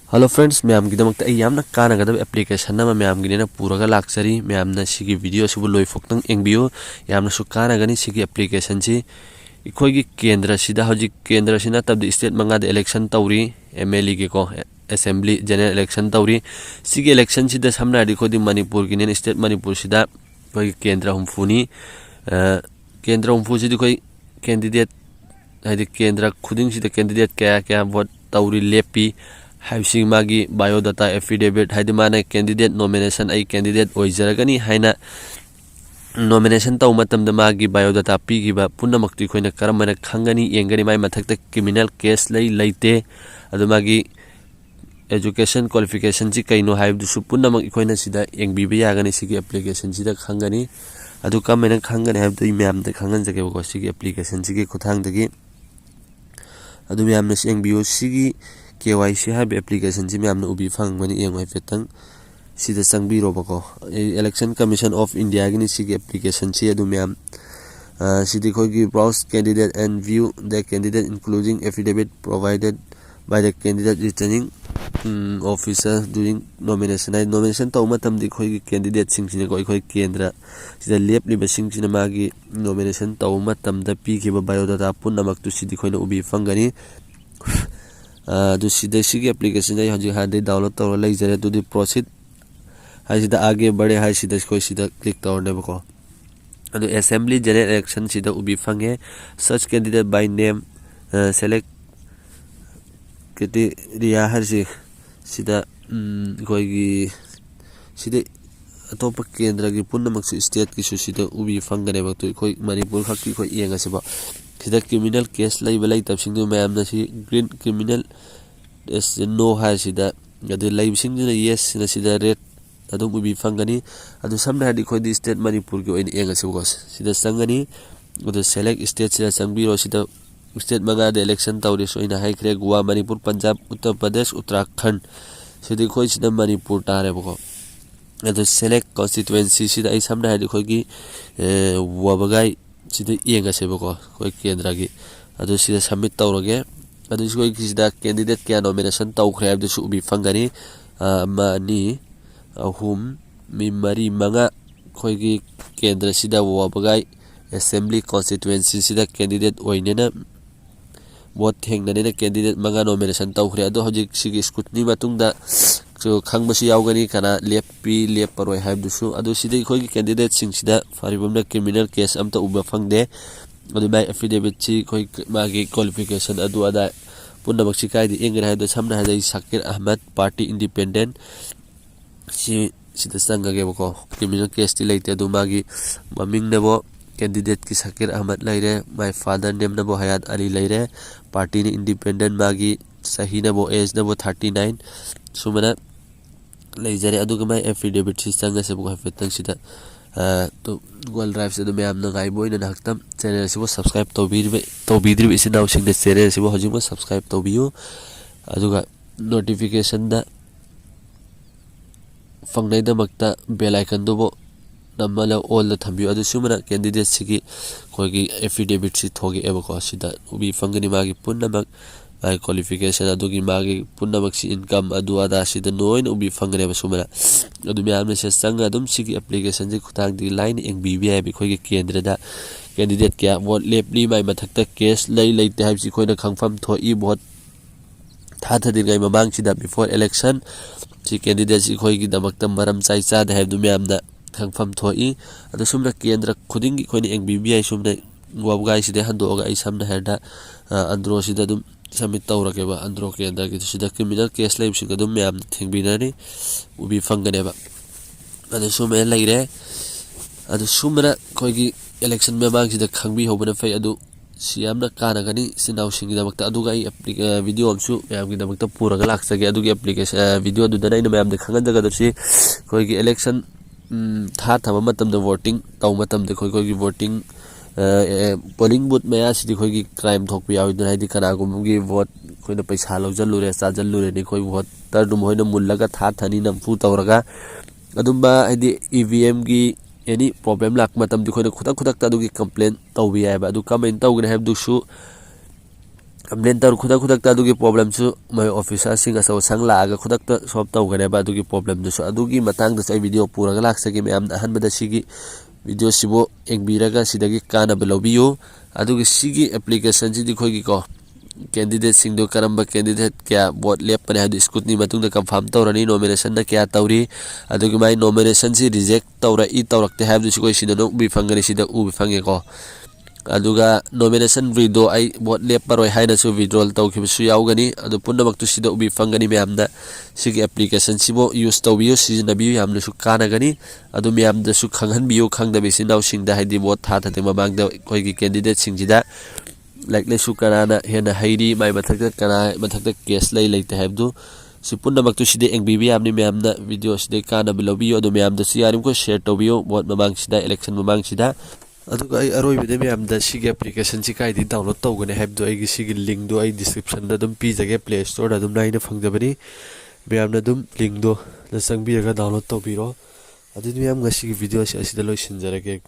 hello friends ma'am गिदमक्ता यामना कानागदब application अमा ma'am गिनेना पूरागा लाक्सरी मैमना सिगी video सिबु लोइफोक्तंग एंगबियो यामना सु कानागनी सिगी application सी इखोगी केंद्र सिदा हजि केंद्र सिना तब स्टेट मंगा दे इलेक्शन तौरी एमएलए के को असेंबली जनरल इलेक्शन तौरी सिगी इलेक्शन सिदा समना दि खोदि मणिपुर गिने स्टेट मणिपुर सिदा कोई केंद्र हुमफुनी केंद्र हुमफु सिदि कोई कैंडिडेट हदि केंद्र खुदिंग सिदा कैंडिडेट क्या क्या वोट तौरी लेपी हाइसिंग मागी बायोडाटा एफिडेविट हाइदि माने कैंडिडेट नॉमिनेशन आई कैंडिडेट ओइजरगनी हाइना नॉमिनेशन तौ मतम द मागी बायोडाटा पीगिबा पुनमक्ति खोइना करमना खंगनी येंगनी माई मथक्ता क्रिमिनल केस लैते अदु मागी एजुकेशन क्वालिफिकेशन जी कइनो हाइबदुसु पुनमक इखोइना सिदा येंगबिबा यागनी सिगी एप्लीकेशन सिदा खंगनी अदु कमेना खंगनी हाइबदु मैम द खंगन जगेबो सिगी एप्लीकेशन सिगी खुथांगदगी अदु मैम ने येंगबियो सिगी KYC हाइब एप्लीकेशन जी मैम उबी फंगमनी येंगोय फेतंग सिदा संगबिरोबको इलेक्शन कमीशन ऑफ इंडिया गिनी सिगी एप्लीकेशन सी अदु मैम सिदी खोगी browse candidate and view the candidate including affidavit provided by the candidate returning officer during nomination तौ मतम दि खोगी कैंडिडेट सिंग सिने कोई खोई केंद्र सिदा लेपलिबा सिंग सिने मागी नॉमिनेशन तौ मतम द पीखिबा बायोडाटा पुनमक तु सिदी खोइना उबी फंगनी सिगी एप्लीकेशन हजी हादे डाउनलोड तौर लेजरे दुदी प्रोसीड हाइसिदा आगे बढ़े हाइसिदा कोई सिदा क्लिक तौरनेबको अदु असेंबली जनरल इलेक्शन सिदा उबी फंगे search candidate by name select criteria हरसी सिदा कोईगी सिदे अतोप केंद्र की पुनमक स्टेट की सिदा उबी फंगनेबो तो कोई मणिपुर खक्की कोई येंगसेबो सिदा क्रिमिनल केस लई तब सिंग मैम ना सी ग्रीन क्रिमिनल नो हाय सिदा अदु लई सिंग ना यस ना सिदा रेड अदु उबी फंगनी अदु समना हदि खोदि स्टेट मणिपुर की ओइन येंगसेबो सिदा संगनी अदु सेलेक्ट स्टेट सिदा संगबिरो सिदा स्टेट मंगा दे इलेक्शन तौरी सोइना हाइख्रे गोवा मणिपुर पंजाब उत्तर प्रदेश उत्तराखंड सिदि खोइ सिदा मणिपुर तारेबको अदु सेलेक्ट कॉन्स्टिट्यूएंसी सिदा आई समना हदि खोगी वबगाई सिदा येंगसेबको कोई केंद्र की अदु सिदा सबमिट तौरगे अदु कोई सिदा कैंडिडेट क्या नॉमिनेशन तौख्रे हबदुसु उबी फंगनी मानी अहुम मी मरी मंगा खोगी केंद्र सिदा वबगाई असेंबली कॉन्स्टिट्यूएंसी सिदा कैंडिडेट ओइनेना वोट थेंगनने कैंडिडेट मंगा नॉमिनेशन तौख्रे अदु हजिक सिगी स्क्रूटनी मतुंगदा जो खंगबसी यावगनी कना लेपी लेपरोय हाइबदुसु अदु सिदे खोगी कैंडिडेट सिंग सिदा फारिबमना क्रिमिनल केस अमता उबा फंगदे अदु बाय एफिडेविट सी खोई मागी क्वालिफिकेशन अदु अदा पुनमक सिकाइदि एंगरे हाइदो समना हाइदे शकीर अहमद पार्टी इंडिपेंडेंट सिदा संगगेबको क्रिमिनल केस ति लेते अदु मागी ममिंग नेबो कैंडिडेट की शकीर अहमद लैरे माय फादर नेम नबो हयात अली लैरे पार्टी ने इंडिपेंडेंट मागी सही नबो एज नबो 39 सुमना लेजरे अदुग माय एफिडेविट सिस्टम से बो हफेतंग सिदा तो गूगल ड्राइव से मैम गाइबो इन हक्तम चैनल से सब्सक्राइब तौबीद्रि इसी नाउ सिंग चैनल से हजिम सब्सक्राइब तौबियो अदुगा नोटिफिकेशन दा फंगनैदमक्ता बेल आइकन दुबो नमला ऑल द थंबियो अदु सुमना कैंडिडेट सिगी कोई एफिडेविट सि थोगे एबको सिदा उबी फंगनी मागी पुनमक बाय क्वालिफिकेशन अदुगी मागी पुनमक सि इनकम अदु आदा सिदा नोइन उबी फंगने सुमना अदु मैम से संग अदुम सिगी एप्लीकेशन जि खुतांग दि लाइन एंग बीबी है बिखोई केंद्र दा कैंडिडेट क्या वोट लेपली माय मथक्ता केस लैते हाइब सि खोइना खंगफम थोई बहुत थाथदिनगाई ममांग सिदा बिफोर इलेक्शन सि कैंडिडेट सि खोइगी दमक्ता मरम चाइ चाद है दु मैम दा खंगफम थोई अदु सुमना केंद्र खुदिंगी खोइना एंग बीबी है सुमना वबगाई सिदे हंदोगा आई समना हेडा अंद्रो सिदा दुम सबमिट तौरकेबा अंद्रो केंद्र की सिदा क्रिमिनल केस लैबसिंग अदुम मैम थिंगबिनानी उबी फंगनेबा अदु सुमे लैरे अदु सुमना खोइगी इलेक्शन में मांग सिदा खंगबी होबना फै अदु सियामना कानागनी सिनाउ सिंगी दमक्ता अदुगा आई वीडियो अमसु मैम की दमक्ता पूरागा लाक्सगे अदुगी एप्लीकेशन वीडियो अदुदा नैना मैम दे खंगन दसी खोइगी इलेक्शन था थमा मतम द वोटिंग तौ मतम दे खोइगी वोटिंग पोलिंग बूथ में सिदी खोइगी क्राइम थोकपि याविदन हाइदि कनागुमगी वोट खोइना पैसा लौजल्लुरे चाजल्लुरे नि खोइ वोट तरदुम होइना मुल्लगा था थनी नमफु तौरगा अदुम्बा हाइदि ईवीएम की एनी प्रॉब्लम लाक मतम दि खोइना खुदा खुदा तदुगी कंप्लेन तौबि याबा अदु कमेंट तौगने हाइब दुसु ꯀꯝꯄ꯭ꯂꯦꯟ ꯇꯧꯔ ꯈꯨꯗꯛꯇ ꯑꯗꯨꯒꯤ ꯄ꯭ꯔꯣꯕ꯭ꯂꯦꯝꯁꯨ ꯃꯣꯏ ꯑꯣꯐꯤꯁꯥꯔꯁꯤꯡ ꯑꯆꯧ ꯑꯁꯥꯡ ꯂꯥꯛꯑꯒ ꯈꯨꯗꯛꯇ ꯁꯣꯜꯕ ꯇꯧꯒꯅꯦꯕ ꯑꯗꯨꯒꯤ ꯄ꯭ꯔꯣꯕ꯭ꯂꯦꯝꯗꯨꯁꯨ ꯑꯗꯨꯒꯤ ꯃꯇꯥꯡꯗꯁꯨ ꯑꯩ ꯚꯤꯗꯤꯑꯣ ꯄꯨꯔꯒ ꯂꯥꯛꯆꯒꯦ ꯃꯌꯥꯝꯅ ꯑꯍꯥꯟꯕꯗ ꯁꯤꯒꯤ ꯚꯤꯗꯤꯑꯣꯁꯤꯕꯨ ꯌꯦꯡꯕꯤꯔꯒ ꯁꯤꯗꯒꯤ ꯀꯥꯟꯅꯕ ꯂꯧꯕꯤꯌꯨ ꯑꯗꯨꯒ ꯁꯤꯒꯤ ꯑꯦꯄ꯭ꯂꯤꯀꯦꯁꯟꯁꯤꯗꯤ ꯑꯩꯈꯣꯏꯒꯤꯀꯣ ꯀꯦꯟꯗꯤꯗꯦꯠꯁꯤꯡꯗꯣ ꯀꯔꯝꯕ ꯀꯦꯟꯗꯤꯗꯦꯠ ꯀꯌꯥ ꯚꯣꯠ ꯂꯦꯞꯄꯅꯤ ꯍꯥꯏꯕꯗꯨ ꯁ꯭ꯀ꯭ꯔꯨꯇꯤꯅꯤ ꯃꯇꯨꯡꯗ ꯀꯟꯐꯥꯔꯝ ꯇꯧꯔꯅꯤ ꯅꯣꯃꯤꯅꯦꯁꯟꯅ ꯀꯌꯥ ꯇꯧꯔꯤ ꯑꯗꯨꯒꯤ ꯃꯥꯏ ꯅꯣꯃꯤꯅꯦꯁꯟꯁꯤ ꯔꯤꯖꯦꯛ ꯇꯧꯔꯛꯏ ꯇꯧꯔꯛꯇꯦ ꯍꯥꯏꯕꯗꯨꯁꯨ ꯑꯩꯈꯣꯏ ꯁꯤꯗ ꯎꯕꯤ ꯐꯪꯒꯅꯤ ꯁꯤꯗ ꯎꯕ ꯐꯪꯉꯦꯀꯣ ꯑꯗꯨꯒ ꯅꯣꯃꯤꯅꯦꯁꯟ ꯋꯤꯗ꯭ꯔꯣ ꯑꯩ ꯚꯣꯠ ꯂꯦꯞꯄꯔꯣꯏ ꯍꯥꯏꯅꯁꯨ ꯋꯤꯗ꯭ꯔꯣꯜ ꯇꯧꯈꯤꯕꯁꯨ ꯌꯥꯎꯒꯅꯤ ꯑꯗꯨ ꯄꯨꯝꯅꯃꯛꯇꯨ ꯁꯤꯗ ꯎꯕꯤ ꯐꯪꯒꯅꯤ ꯃꯌꯥꯝꯅ ꯁꯤꯒꯤ ꯑꯦꯄ꯭ꯂꯤꯀꯦꯁꯟꯁꯤꯕꯨ ꯌꯨꯁ ꯇꯧꯕꯤꯌꯨ ꯁꯤꯖꯤꯟꯅꯕꯤꯌꯨ ꯌꯥꯝꯅꯁꯨ ꯀꯥꯟꯅꯒꯅꯤ ꯑꯗꯨ ꯃꯌꯥꯝꯗꯁꯨ ꯈꯪꯍꯟꯕꯤꯌꯨ ꯈꯪꯗꯕ ꯏꯆꯤꯟ ꯏꯅꯥꯎꯁꯤꯡꯗ ꯍꯥꯏꯗꯤ ꯚꯣꯠ ꯊꯥꯗ꯭ꯔꯤꯉꯩ ꯃꯃꯥꯡꯗ ꯑꯩꯈꯣꯏꯒꯤ ꯀꯦꯟꯗꯤꯗꯦꯠꯁꯤꯡꯁꯤꯗ ꯂꯥꯏꯔꯤꯛ ꯂꯥꯏꯁꯨ ꯀꯅꯥꯅ ꯍꯦꯟꯅ ꯍꯩꯔꯤ ꯃꯥꯏ ꯃꯊꯛꯇ ꯀꯅꯥ ꯃꯊꯛꯇ ꯀꯦꯁ ꯂꯩꯇꯦ ꯍꯥꯏꯕꯗꯨ ꯁꯤ ꯄꯨꯝꯅꯃꯛꯇꯨ ꯁꯤꯗ ꯌꯦꯡꯕꯤꯕ ꯌꯥꯕꯅꯤ ꯃꯌꯥꯝꯅ ꯚꯤꯗꯤꯑꯣ ꯁꯤꯗꯩ ꯀꯥꯟꯅꯕ ꯂꯧꯕꯤꯌꯨ ꯑꯗꯨ ꯃꯌꯥꯝꯗꯁꯨ ꯌꯥꯔꯤꯃꯈꯩ ꯁꯦꯌꯔ ꯇꯧꯕꯤꯌꯨ ꯚꯣꯠ ꯃꯃꯥꯡꯁꯤꯗ ꯏꯂꯦꯛꯁꯟ ꯃꯃꯥꯡꯁꯤꯗ ꯑꯗꯨꯒ ꯑꯩ ꯑꯔꯣꯏꯕꯗ ꯃꯌꯥꯝꯗ ꯁꯤꯒꯤ ꯑꯦꯄ꯭ꯂꯤꯀꯦꯁꯟꯁꯤ ꯀꯥꯏꯗꯒꯤ ꯗꯥꯎꯟꯂꯣꯗ ꯇꯧꯒꯅꯤ ꯍꯥꯏꯕꯗꯣ ꯑꯩꯒꯤ ꯁꯤꯒꯤ ꯂꯤꯡꯗꯣ ꯑꯩ ꯗꯤꯁꯀ꯭ꯔꯤꯞꯁꯟꯗ ꯑꯗꯨꯝ ꯄꯤꯖꯒꯦ ꯄ꯭ꯂꯦ ꯁ꯭ꯇꯣꯔꯗ ꯑꯗꯨꯝ ꯂꯥꯏꯅ ꯐꯪꯖꯕꯅꯤ ꯃꯌꯥꯝꯅ ꯑꯗꯨꯝ ꯂꯤꯡꯗꯣ ꯆꯪꯕꯤꯔꯒ ꯗꯥꯎꯟꯂꯣꯗ ꯇꯧꯕꯤꯔꯣ ꯑꯗꯨꯗꯤ ꯃꯌꯥꯝ ꯉꯁꯤꯒꯤ ꯚꯤꯗꯤꯑꯣꯁꯤ ꯑꯁꯤꯗ ꯂꯣꯏꯁꯤꯟꯖꯔꯒꯦ